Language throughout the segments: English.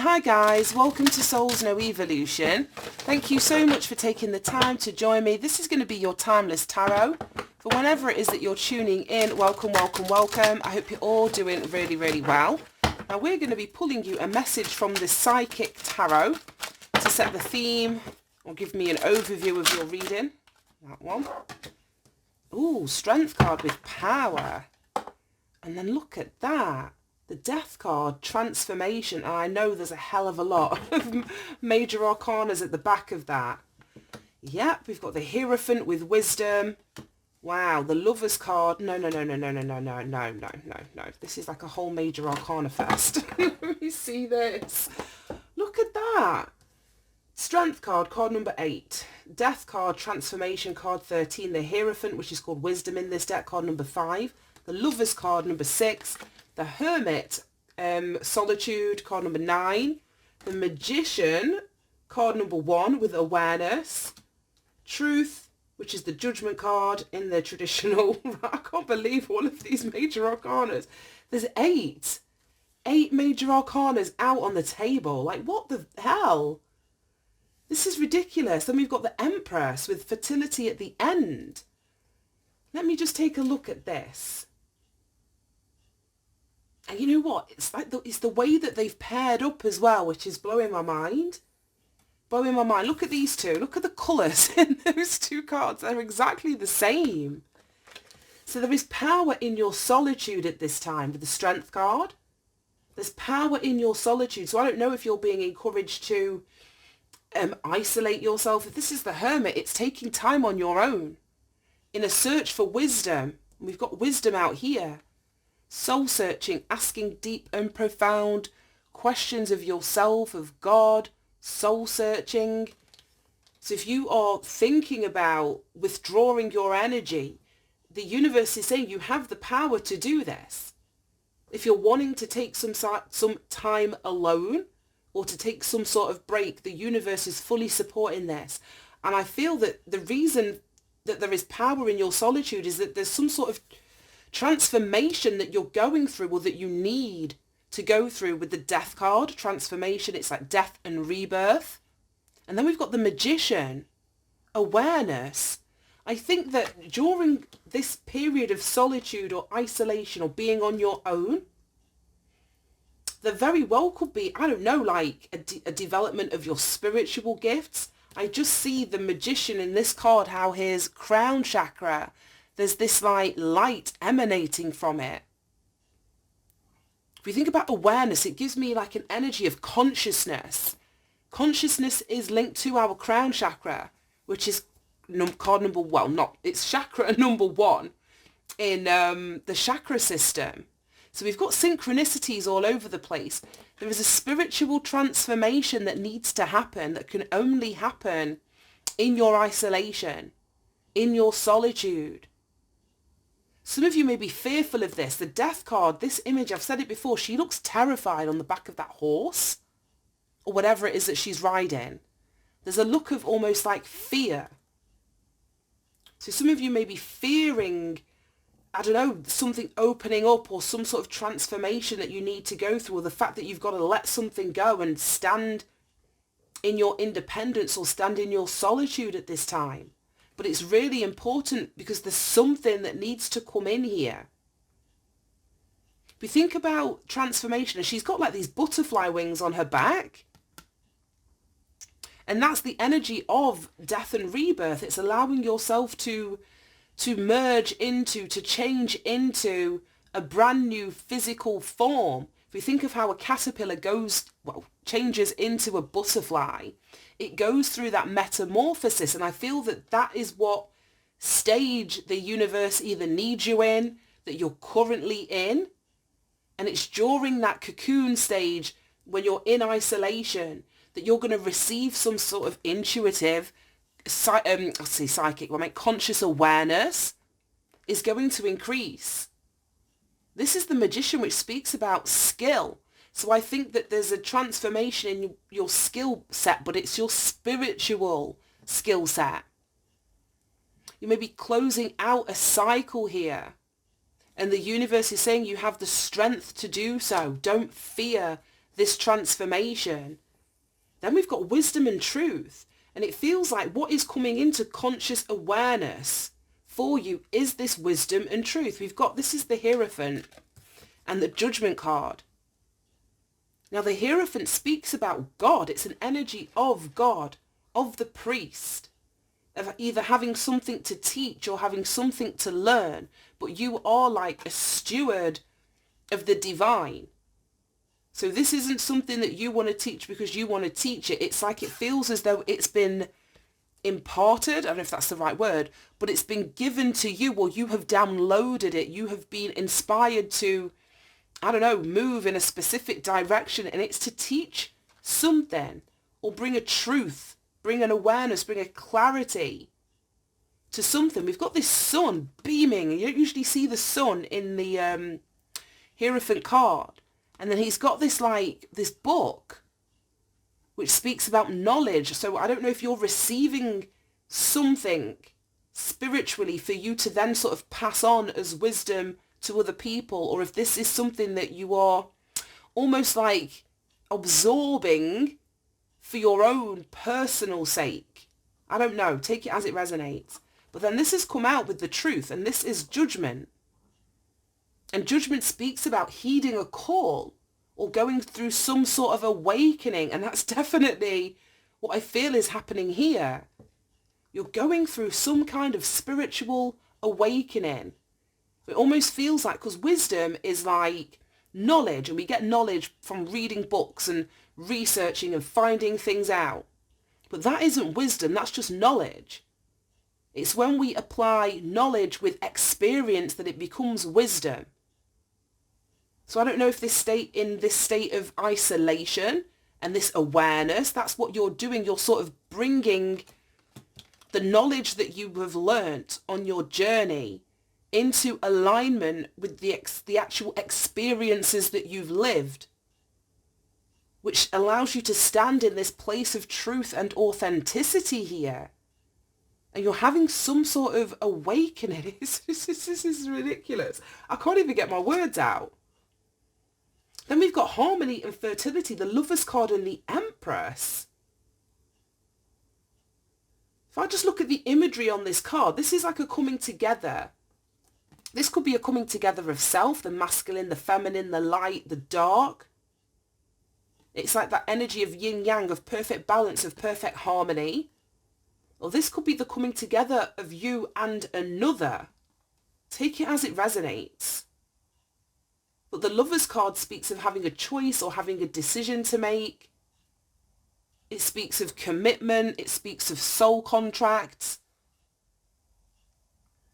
Hi guys, welcome to Souls No Evolution. Thank you so much for taking the time to join me. This is going to be your timeless tarot. For whenever it is that you're tuning in, welcome, welcome, welcome. I hope you're all doing really, really well. Now we're going to be pulling you a message from the Psychic Tarot to set the theme or give me an overview of your reading. That one. Ooh, Strength card with power. And then look at that. The Death card, transformation, and I know there's a hell of a lot of major arcanas at the back of that. Yep, we've got the Hierophant with wisdom. Wow, the Lover's card. No. This is like a whole major arcana fest. Let me see this. Look at that. Strength card, card number 8. Death card, transformation, card 13. The Hierophant, which is called wisdom in this deck, card number 5. The Lover's card, number 6. The Hermit, solitude, card number 9. The Magician, card number 1 with awareness. Truth, which is the Judgment card in the traditional. I can't believe all of these major arcanas. There's 8 major arcanas out on the table. Like, what the hell? This is ridiculous. Then we've got the Empress with fertility at the end. Let me just take a look at this. And you know what? It's like it's the way that they've paired up as well, which is blowing my mind. Blowing my mind. Look at these two. Look at the colours in those two cards. They're exactly the same. So there is power in your solitude at this time with the Strength card. There's power in your solitude. So I don't know if you're being encouraged to isolate yourself. If this is the Hermit, it's taking time on your own in a search for wisdom. We've got wisdom out here. Soul searching, asking deep and profound questions of yourself, of God, soul searching. So if you are thinking about withdrawing your energy, the universe is saying you have the power to do this. If you're wanting to take some time alone or to take some sort of break, the universe is fully supporting this. And I feel that the reason that there is power in your solitude is that there's some sort of transformation that you're going through or that you need to go through with the Death card. Transformation, it's like death and rebirth. And then we've got the Magician, awareness. I think that during this period of solitude or isolation or being on your own, there very well could be, I don't know, like a development of your spiritual gifts. I just see the Magician in this card, how his crown chakra, there's this like light emanating from it. If we think about awareness, it gives me like an energy of consciousness. Consciousness is linked to our crown chakra, which is card number, well, not, it's chakra number 1 in the chakra system. So we've got synchronicities all over the place. There is a spiritual transformation that needs to happen, that can only happen in your isolation, in your solitude. Some of you may be fearful of this. The Death card, this image, I've said it before, she looks terrified on the back of that horse or whatever it is that she's riding. There's a look of almost like fear. So some of you may be fearing, I don't know, something opening up or some sort of transformation that you need to go through, or the fact that you've got to let something go and stand in your independence or stand in your solitude at this time. But it's really important because there's something that needs to come in here. We think about transformation, and she's got like these butterfly wings on her back. And that's the energy of death and rebirth. It's allowing yourself to merge into, to change into a brand new physical form. If we think of how a caterpillar changes into a butterfly, it goes through that metamorphosis, and I feel that that is what stage the universe either needs you in, that you're currently in, and it's during that cocoon stage when you're in isolation that you're going to receive some sort of intuitive, conscious awareness is going to increase. This is the Magician, which speaks about skill. So I think that there's a transformation in your skill set, but it's your spiritual skill set. You may be closing out a cycle here, and the universe is saying you have the strength to do so. Don't fear this transformation. Then we've got wisdom and truth. And it feels like what is coming into conscious awareness for you is this wisdom and truth. This is the Hierophant and the Judgment card. Now the Hierophant speaks about God. It's an energy of God, of the priest, of either having something to teach or having something to learn. But you are like a steward of the divine. So this isn't something that you want to teach because you want to teach it. It's like it feels as though it's been imparted. I don't know if that's the right word, but it's been given to you, or you have downloaded it. You have been inspired to, I don't know, move in a specific direction, and it's to teach something or bring a truth, bring an awareness, bring a clarity to something. We've got this sun beaming. You don't usually see the sun in the Hierophant card. And then he's got this book which speaks about knowledge. So I don't know if you're receiving something spiritually for you to then sort of pass on as wisdom to other people, or if this is something that you are almost like absorbing for your own personal sake. I don't know. Take it as it resonates. But then this has come out with the truth, and this is judgment. And judgment speaks about heeding a call or going through some sort of awakening. And that's definitely what I feel is happening here. You're going through some kind of spiritual awakening. It almost feels like, because wisdom is like knowledge, and we get knowledge from reading books and researching and finding things out. But that isn't wisdom, that's just knowledge. It's when we apply knowledge with experience that it becomes wisdom. So I don't know if this state of isolation and this awareness, that's what you're doing. You're sort of bringing the knowledge that you have learnt on your journey into alignment with the actual experiences that you've lived, which allows you to stand in this place of truth and authenticity here. And you're having some sort of awakening. This is ridiculous. I can't even get my words out. Then we've got harmony and fertility, the Lover's card and the Empress. If I just look at the imagery on this card, this is like a coming together. This could be a coming together of self, the masculine, the feminine, the light, the dark. It's like that energy of yin-yang, of perfect balance, of perfect harmony. Or this could be the coming together of you and another. Take it as it resonates. But the Lover's card speaks of having a choice or having a decision to make. It speaks of commitment. It speaks of soul contracts.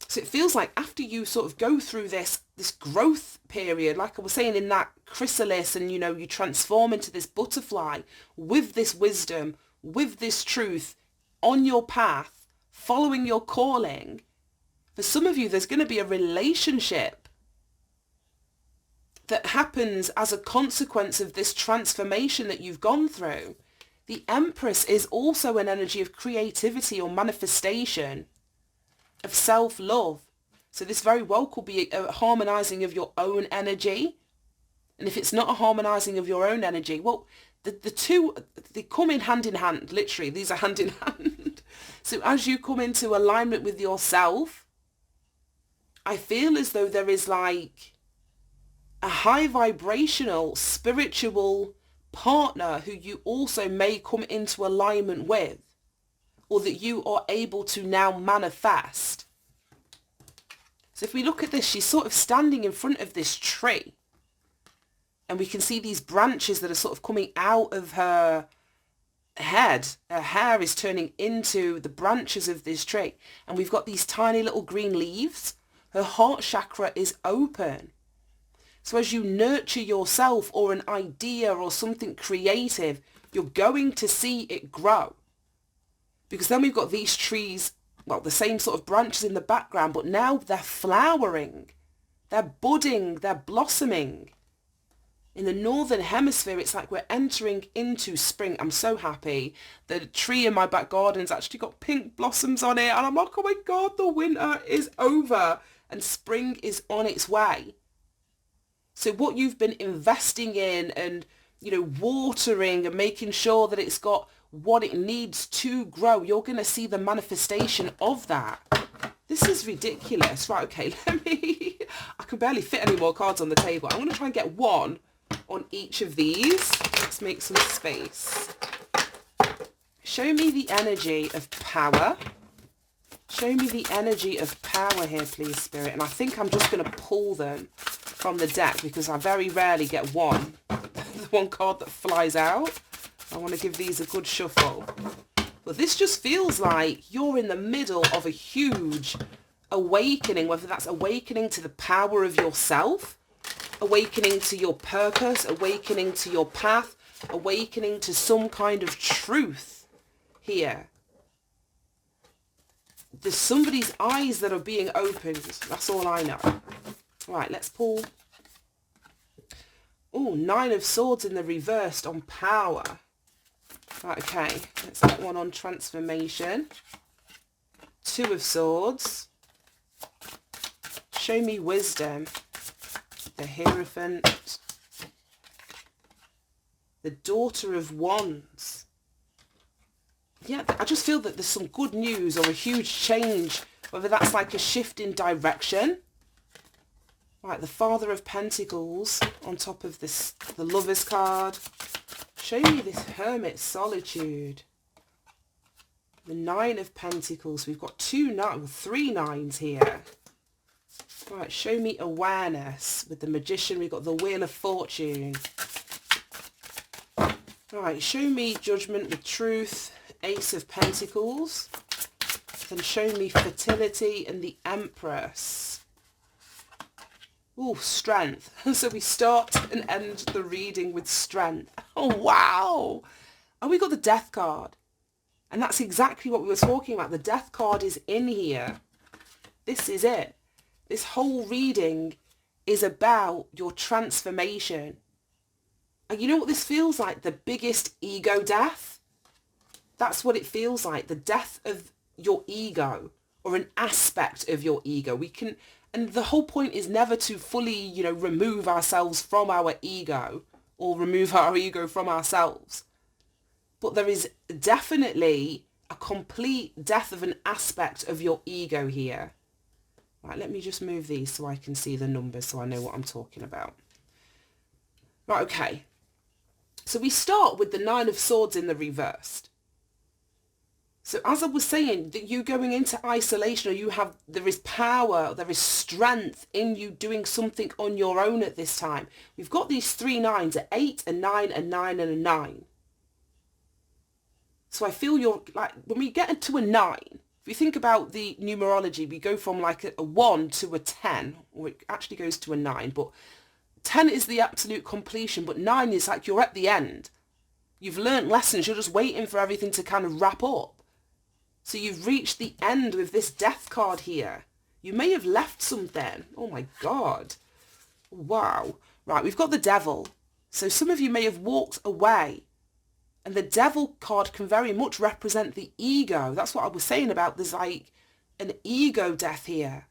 So it feels like after you sort of go through this growth period, like I was saying in that chrysalis, and you transform into this butterfly with this wisdom, with this truth on your path, following your calling. For some of you, there's going to be a relationship that happens as a consequence of this transformation that you've gone through. The Empress is also an energy of creativity or manifestation, of self-love. So this very well could be a harmonizing of your own energy. And if it's not a harmonizing of your own energy, well, the two, they come in hand, literally. These are hand in hand. So as you come into alignment with yourself, I feel as though there is like a high vibrational spiritual partner who you also may come into alignment with, or that you are able to now manifest. So if we look at this, she's sort of standing in front of this tree, and we can see these branches that are sort of coming out of her head. Her hair is turning into the branches of this tree, and we've got these tiny little green leaves. Her heart chakra is open. So as you nurture yourself or an idea or something creative, you're going to see it grow. Because then we've got these trees, well, the same sort of branches in the background, but now they're flowering, they're budding, they're blossoming. In the northern hemisphere, it's like we're entering into spring. I'm so happy. The tree in my back garden's actually got pink blossoms on it, and I'm like, oh my God, the winter is over and spring is on its way. So what you've been investing in and, watering and making sure that it's got what it needs to grow, you're going to see the manifestation of that. This is ridiculous. Right, okay, I can barely fit any more cards on the table. I'm going to try and get one on each of these. Let's make some space. Show me the energy of power. Show me the energy of power here, please, Spirit. And I think I'm just going to pull them from the deck because I very rarely get one. The one card that flies out. I want to give these a good shuffle. But this just feels like you're in the middle of a huge awakening, whether that's awakening to the power of yourself, awakening to your purpose, awakening to your path, awakening to some kind of truth here. There's somebody's eyes that are being opened. That's all I know. Right, let's pull. Oh, 9 of Swords in the reversed on power. Right, okay, let's get one on transformation. 2 of Swords. Show me wisdom. The Hierophant. The Daughter of Wands. Yeah, I just feel that there's some good news or a huge change, whether that's like a shift in direction. Right, the Father of Pentacles on top of this, the Lover's card. Show me this Hermit Solitude. The 9 of Pentacles. We've got 3 9s here. Right, show me awareness. With the Magician, we've got the Wheel of Fortune. Right, show me Judgment with Truth. Ace of Pentacles. Then show me fertility and the Empress. Oh, strength. So we start and end the reading with strength. Oh, wow. And we got the Death card. And that's exactly what we were talking about. The Death card is in here. This is it. This whole reading is about your transformation. And you know what this feels like? The biggest ego death. That's what it feels like. The death of your ego, or an aspect of your ego. And the whole point is never to fully, remove ourselves from our ego, or remove our ego from ourselves. But there is definitely a complete death of an aspect of your ego here. Right, let me just move these so I can see the numbers so I know what I'm talking about. Right, okay. So we start with the 9 of Swords in the reversed. So as I was saying, that you going into isolation, or there is power, there is strength in you doing something on your own at this time. We've got these 3 9s, an 8, a 9, a 9 and a 9. So I feel you're like, when we get into a 9, if you think about the numerology, we go from like a 1 to a 10, or it actually goes to a 9, but 10 is the absolute completion, but 9 is like you're at the end. You've learnt lessons, you're just waiting for everything to kind of wrap up. So you've reached the end with this Death card here. You may have left something. Oh my God. Wow. Right, we've got the Devil. So some of you may have walked away. And the Devil card can very much represent the ego. That's what I was saying about there's like an ego death here.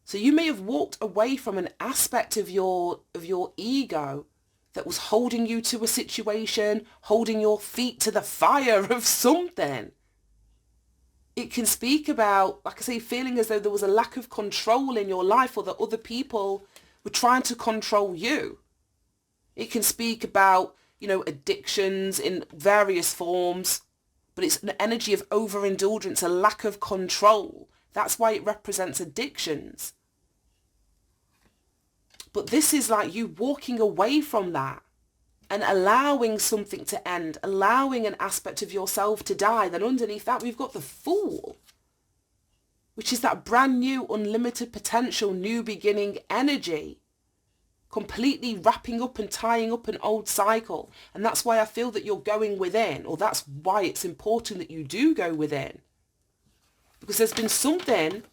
So you may have walked away from an aspect of your ego that was holding you to a situation, holding your feet to the fire of something. It can speak about, like I say, feeling as though there was a lack of control in your life, or that other people were trying to control you. It can speak about, addictions in various forms, but it's an energy of overindulgence, a lack of control. That's why it represents addictions. But this is like you walking away from that and allowing something to end, allowing an aspect of yourself to die. Then underneath that, we've got the Fool, which is that brand new, unlimited potential, new beginning energy, completely wrapping up and tying up an old cycle. And that's why I feel that you're going within, or that's why it's important that you do go within. Because there's been something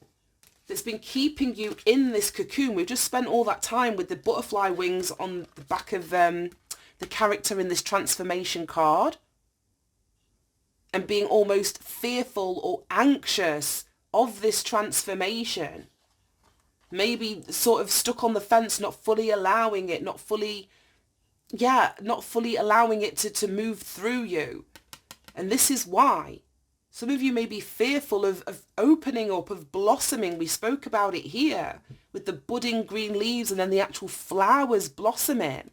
that's been keeping you in this cocoon. We've just spent all that time with the butterfly wings on the back of the character in this transformation card, and being almost fearful or anxious of this transformation. Maybe sort of stuck on the fence, not fully allowing it, not fully yeah, not fully allowing it to move through you. And this is why. Some of you may be fearful of opening up, of blossoming. We spoke about it here with the budding green leaves and then the actual flowers blossoming.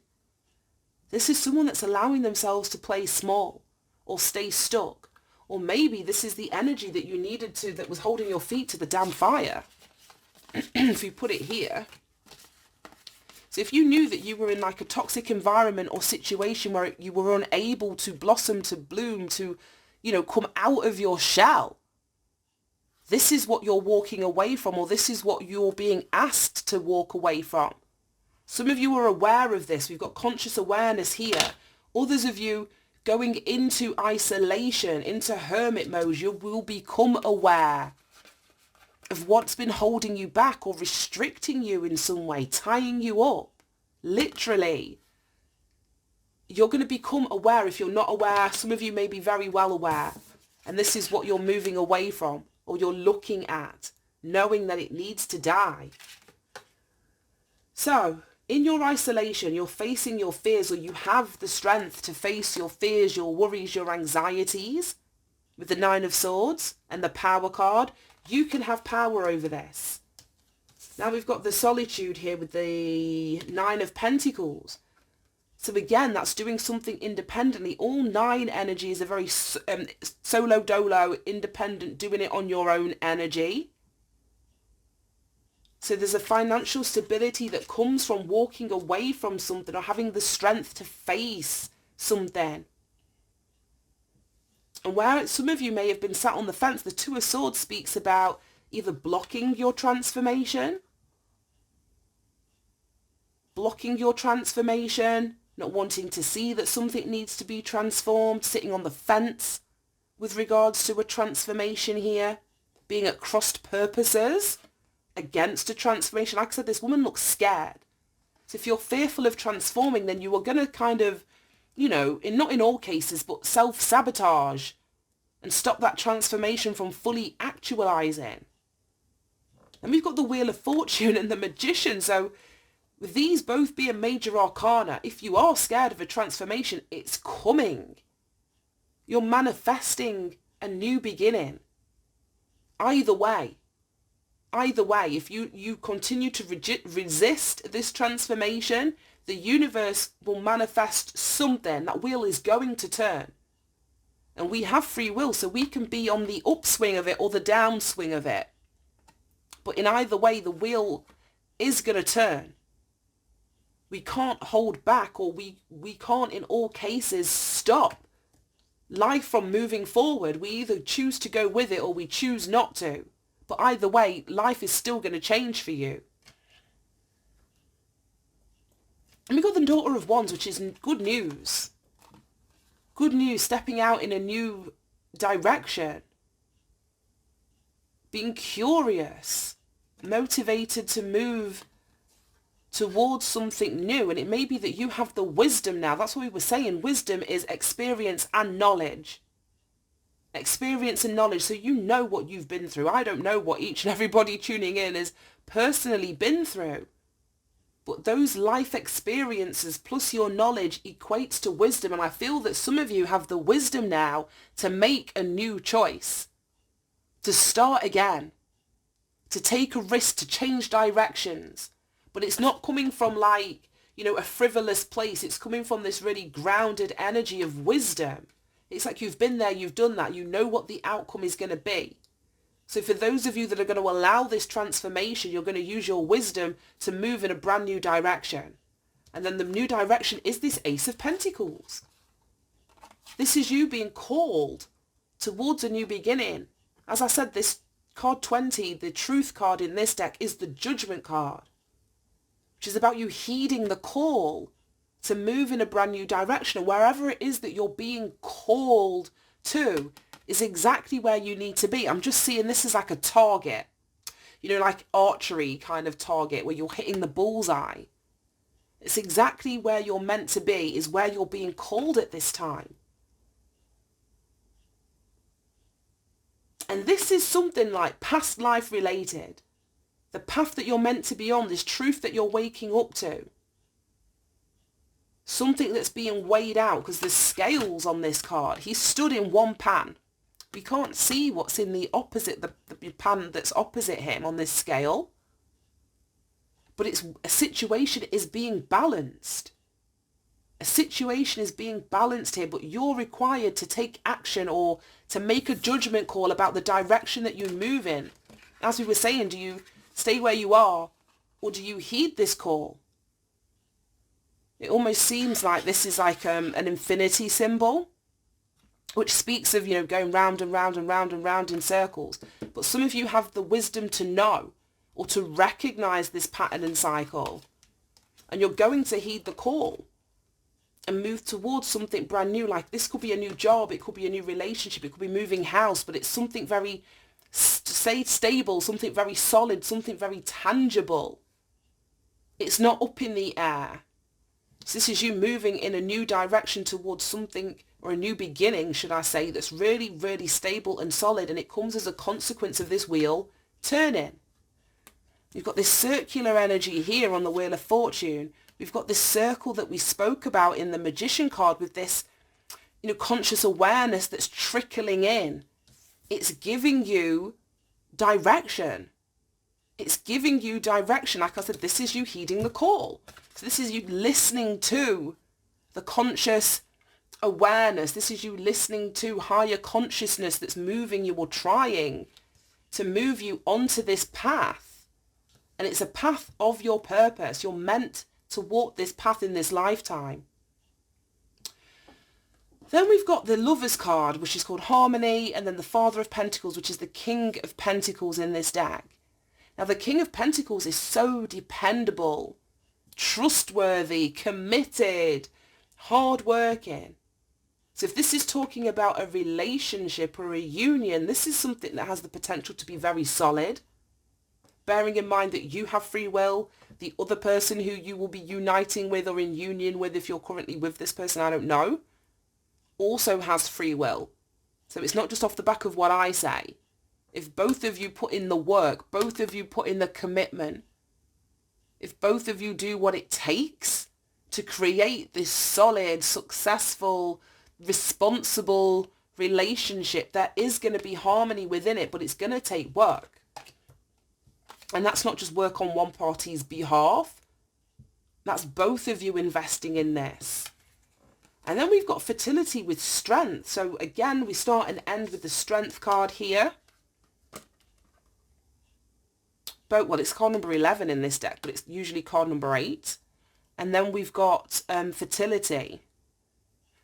This is someone that's allowing themselves to play small or stay stuck. Or maybe this is the energy that you needed to, that was holding your feet to the damn fire. If you put it here. So if you knew that you were in like a toxic environment or situation where you were unable to blossom, to bloom, to, you know, come out of your shell, this is what you're walking away from, or this is what you're being asked to walk away from. Some of you are aware of this. We've got conscious awareness here. Others of you going into isolation, into hermit mode, you will become aware of what's been holding you back or restricting you in some way, tying you up. Literally. You're going to become aware. If you're not aware, some of you may be very well aware. And this is what you're moving away from, or you're looking at, knowing that it needs to die. So, in your isolation, you're facing your fears, or you have the strength to face your fears, your worries, your anxieties. With the Nine of Swords and the Power card, you can have power over this. Now we've got the Solitude here with the Nine of Pentacles. So again, that's doing something independently. All 9 energies are very solo dolo, independent, doing it on your own energy. So there's a financial stability that comes from walking away from something or having the strength to face something. And where some of you may have been sat on the fence, the Two of Swords speaks about either blocking your transformation, not wanting to see that something needs to be transformed, sitting on the fence with regards to a transformation here, being at crossed purposes against a transformation. Like I said, this woman looks scared. So if you're fearful of transforming, then you are going to kind of, you know, not in all cases, but self-sabotage and stop that transformation from fully actualizing. And we've got the Wheel of Fortune and the Magician. So with these both being major arcana, if you are scared of a transformation, it's coming. You're manifesting a new beginning. Either way, if you continue to resist this transformation, the universe will manifest something. That wheel is going to turn. And we have free will, so we can be on the upswing of it or the downswing of it. But in either way, the wheel is going to turn. We can't hold back, or we can't in all cases stop life from moving forward. We either choose to go with it or we choose not to. But either way, life is still going to change for you. And we got the Daughter of Wands, which is good news. Good news, stepping out in a new direction. Being curious, motivated to move towards something new. And it may be that you have the wisdom now. That's what we were saying. Wisdom is experience and knowledge. Experience and knowledge. So you know what you've been through. I don't know what each and everybody tuning in has personally been through. But those life experiences plus your knowledge equates to wisdom. And I feel that some of you have the wisdom now to make a new choice. To start again. To take a risk, to change directions. But it's not coming from like, you know, a frivolous place. It's coming from this really grounded energy of wisdom. It's like you've been there, you've done that. You know what the outcome is going to be. So for those of you that are going to allow this transformation, you're going to use your wisdom to move in a brand new direction. And then the new direction is this Ace of Pentacles. This is you being called towards a new beginning. As I said, this card 20, the truth card in this deck, is the Judgment card, which is about you heeding the call to move in a brand new direction. And wherever it is that you're being called to is exactly where you need to be. I'm just seeing this as like a target, you know, like archery kind of target where you're hitting the bullseye. It's exactly where you're meant to be, is where you're being called at this time. And this is something like past life related. The path that you're meant to be on, this truth that you're waking up to. Something that's being weighed out, because there's scales on this card. He's stood in one pan. We can't see what's in the opposite, the pan that's opposite him on this scale. But it's a situation is being balanced. A situation is being balanced here, but you're required to take action or to make a judgment call about the direction that you move in. As we were saying, do you stay where you are, or do you heed this call? It almost seems like this is like an infinity symbol, which speaks of, going round and round and round and round in circles. But some of you have the wisdom to know or to recognize this pattern and cycle, and you're going to heed the call and move towards something brand new. Like this could be a new job, it could be a new relationship, it could be moving house, but it's something very stable, something very solid, something very tangible. It's not up in the air. So this is you moving in a new direction towards something, or a new beginning, should I say, that's really, really stable and solid, and it comes as a consequence of this wheel turning. You've got this circular energy here on the Wheel of Fortune. We've got this circle that we spoke about in the Magician card with this, conscious awareness that's trickling in. It's giving you direction. It's giving you direction. Like I said, this is you heeding the call. So this is you listening to the conscious awareness. This is you listening to higher consciousness that's moving you or trying to move you onto this path. And it's a path of your purpose. You're meant to walk this path in this lifetime. Then we've got the Lovers card, which is called Harmony, and then the Father of Pentacles, which is the King of Pentacles in this deck. Now, the King of Pentacles is so dependable, trustworthy, committed, hardworking. So if this is talking about a relationship or a union, this is something that has the potential to be very solid. Bearing in mind that you have free will, the other person who you will be uniting with or in union with, if you're currently with this person, I don't know, also has free will. So it's not just off the back of what I say. If both of you put in the work, both of you put in the commitment, if both of you do what it takes to create this solid, successful, responsible relationship, there is going to be harmony within it, but it's going to take work. And that's not just work on one party's behalf. That's both of you investing in this. And then we've got fertility with strength. So again, we start and end with the strength card here. Well, it's card number 11 in this deck, but it's usually card number 8. And then we've got fertility.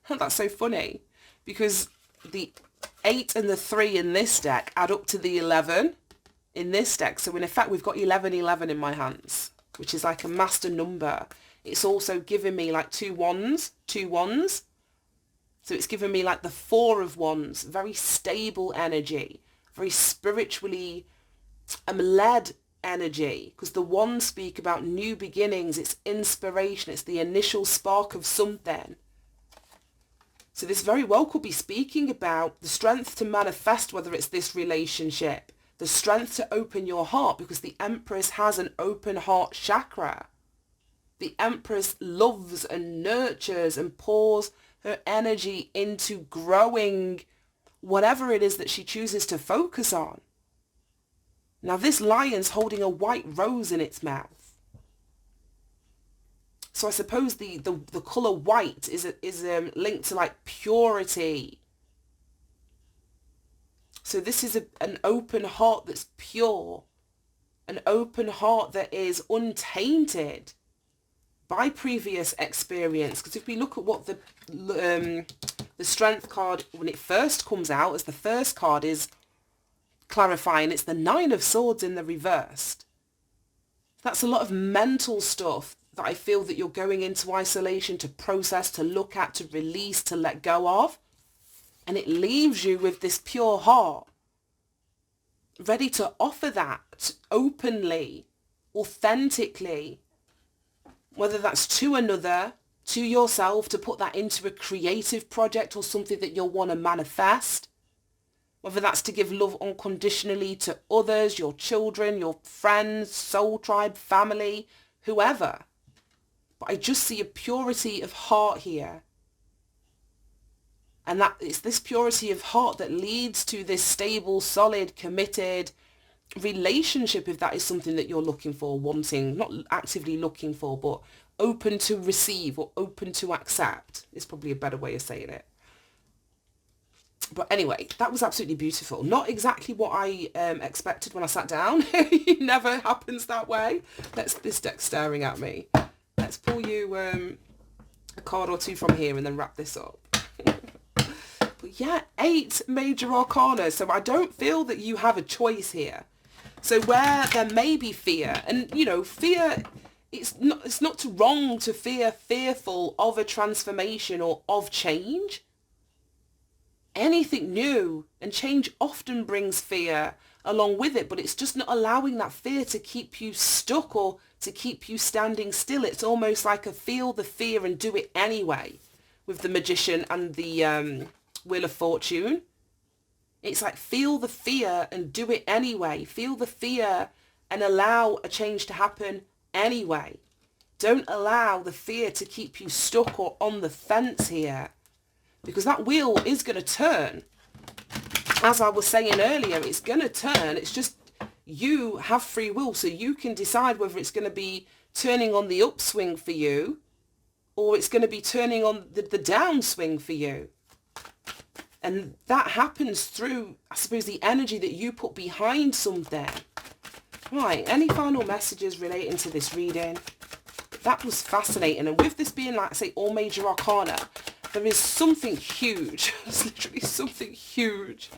That's so funny, because the 8 and the 3 in this deck add up to the 11 in this deck. So in effect, we've got 1111 in my hands, which is like a master number. It's also giving me like two wands. So it's giving me like the 4 of wands, very stable energy, very spiritually led energy, because the wands speak about new beginnings, it's inspiration, it's the initial spark of something. So this very well could be speaking about the strength to manifest, whether it's this relationship, the strength to open your heart, because the Empress has an open heart chakra. The Empress loves and nurtures and pours her energy into growing whatever it is that she chooses to focus on. Now this lion's holding a white rose in its mouth. So I suppose the colour white is linked to like purity. So this is an open heart that's pure, an open heart that is untainted by previous experience. Because if we look at what the strength card, when it first comes out as the first card, is clarifying, it's the 9 of Swords in the reversed. That's a lot of mental stuff that I feel that you're going into isolation to process, to look at, to release, to let go of. And it leaves you with this pure heart, ready to offer that openly, authentically, whether that's to another, to yourself, to put that into a creative project or something that you'll want to manifest, whether that's to give love unconditionally to others, your children, your friends, soul tribe, family, whoever. but I just see a purity of heart here. And that it's this purity of heart that leads to this stable, solid, committed relationship, if that is something that you're looking for, wanting, not actively looking for, but open to receive or open to accept is probably a better way of saying it. But anyway, that was absolutely beautiful. Not exactly what I expected when I sat down. It never happens that way. This deck's staring at me. Let's pull you a card or two from here and then wrap this up. But yeah, 8 major arcana. So I don't feel that you have a choice here. So where there may be fear, and you know, fear, it's not wrong to fearful of a transformation or of change. Anything new and change often brings fear along with it, but it's just not allowing that fear to keep you stuck or to keep you standing still. It's almost like a feel the fear and do it anyway with the Magician and the Wheel of Fortune. It's like feel the fear and do it anyway. Feel the fear and allow a change to happen anyway. Don't allow the fear to keep you stuck or on the fence here, because that wheel is going to turn. As I was saying earlier, it's going to turn. It's just you have free will, so you can decide whether it's going to be turning on the upswing for you or it's going to be turning on the downswing for you. And that happens through, I suppose, the energy that you put behind something. Right, any final messages relating to this reading? That was fascinating. And with this being, like I say, all major arcana, there is something huge. There's literally something huge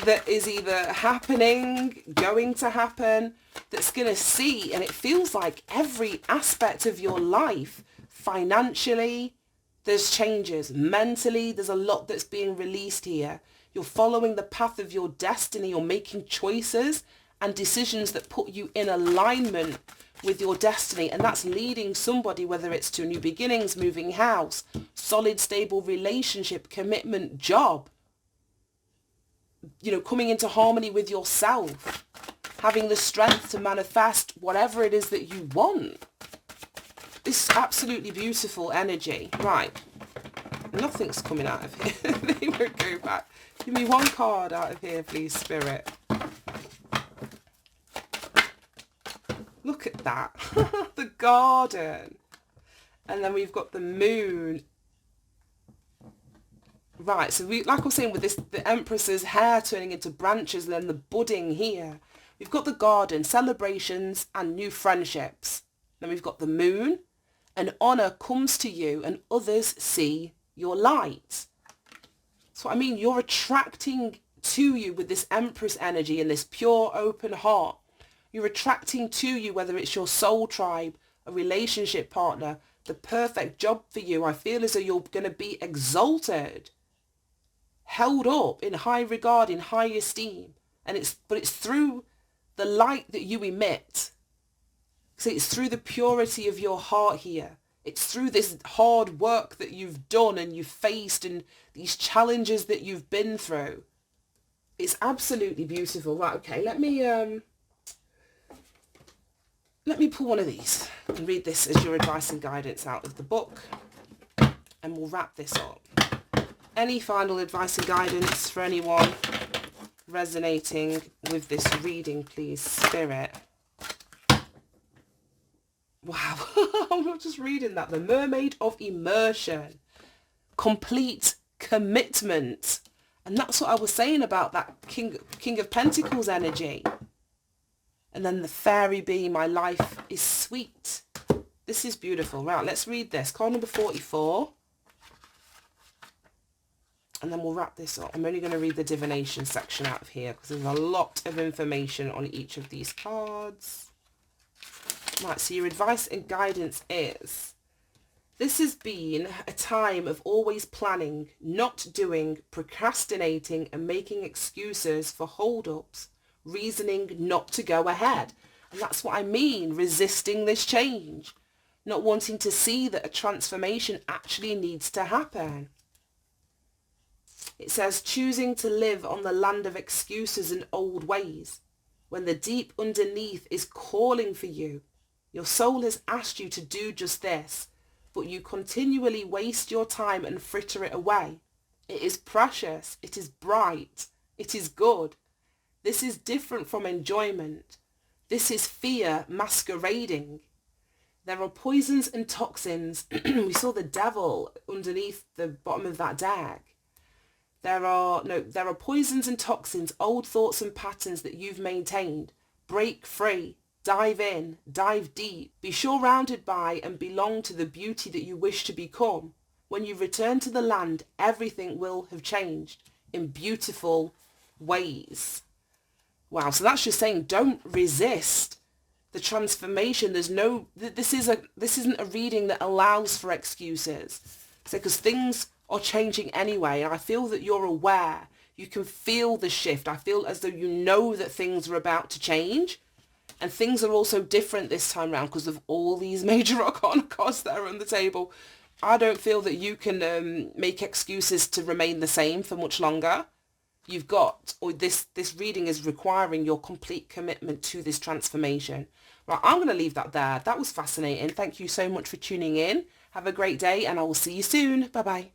that is either happening, going to happen, that's going to see, and it feels like every aspect of your life, financially, there's changes. Mentally, there's a lot that's being released here. You're following the path of your destiny. You're making choices and decisions that put you in alignment with your destiny. And that's leading somebody, whether it's to new beginnings, moving house, solid, stable relationship, commitment, job. You know, coming into harmony with yourself. Having the strength to manifest whatever it is that you want. It's absolutely beautiful energy. Right. Nothing's coming out of here. They won't go back. Give me one card out of here, please, Spirit. Look at that. The garden. And then we've got the moon. Right, so we, like I was saying, with this, the Empress's hair turning into branches and then the budding here. We've got the garden, celebrations and new friendships. Then we've got the moon. And honour comes to you and others see your light. So I mean, you're attracting to you with this Empress energy and this pure open heart. You're attracting to you, whether it's your soul tribe, a relationship partner, the perfect job for you. I feel as though you're going to be exalted, held up in high regard, in high esteem. And it's through the light that you emit. So it's through the purity of your heart here. It's through this hard work that you've done and you've faced and these challenges that you've been through. It's absolutely beautiful. Right, okay, let me pull one of these and read this as your advice and guidance out of the book. And we'll wrap this up. Any final advice and guidance for anyone resonating with this reading, please, Spirit? Wow, I'm not just reading that. The Mermaid of Immersion. Complete commitment. And that's what I was saying about that King of Pentacles energy. And then the fairy bee, my life is sweet. This is beautiful. Right, let's read this. Card number 44. And then we'll wrap this up. I'm only going to read the divination section out of here because there's a lot of information on each of these cards. Right, so your advice and guidance is, this has been a time of always planning, not doing, procrastinating and making excuses for hold-ups, reasoning not to go ahead. And that's what I mean, resisting this change, not wanting to see that a transformation actually needs to happen. It says, choosing to live on the land of excuses and old ways, when the deep underneath is calling for you. Your soul has asked you to do just this, but you continually waste your time and fritter it away. It is precious. It is bright. It is good. This is different from enjoyment. This is fear masquerading. There are poisons and toxins. We saw the devil underneath the bottom of that deck. There are poisons and toxins, old thoughts and patterns that you've maintained. Break free. Dive in. Dive deep. Be surrounded by and belong to the beauty that you wish to become. When you return to the land, everything will have changed in beautiful ways. Wow, so that's just saying don't resist the transformation. This isn't a reading that allows for excuses. Because things are changing anyway, and I feel that you're aware. You can feel the shift. I feel as though you know that things are about to change, and things are also different this time around because of all these major arcana cards that are on the table. I don't feel that you can make excuses to remain the same for much longer. You've got, or this reading is requiring your complete commitment to this transformation. Right, I'm going to leave that there. That was fascinating. Thank you so much for tuning in. Have a great day, and I will see you soon. Bye-bye.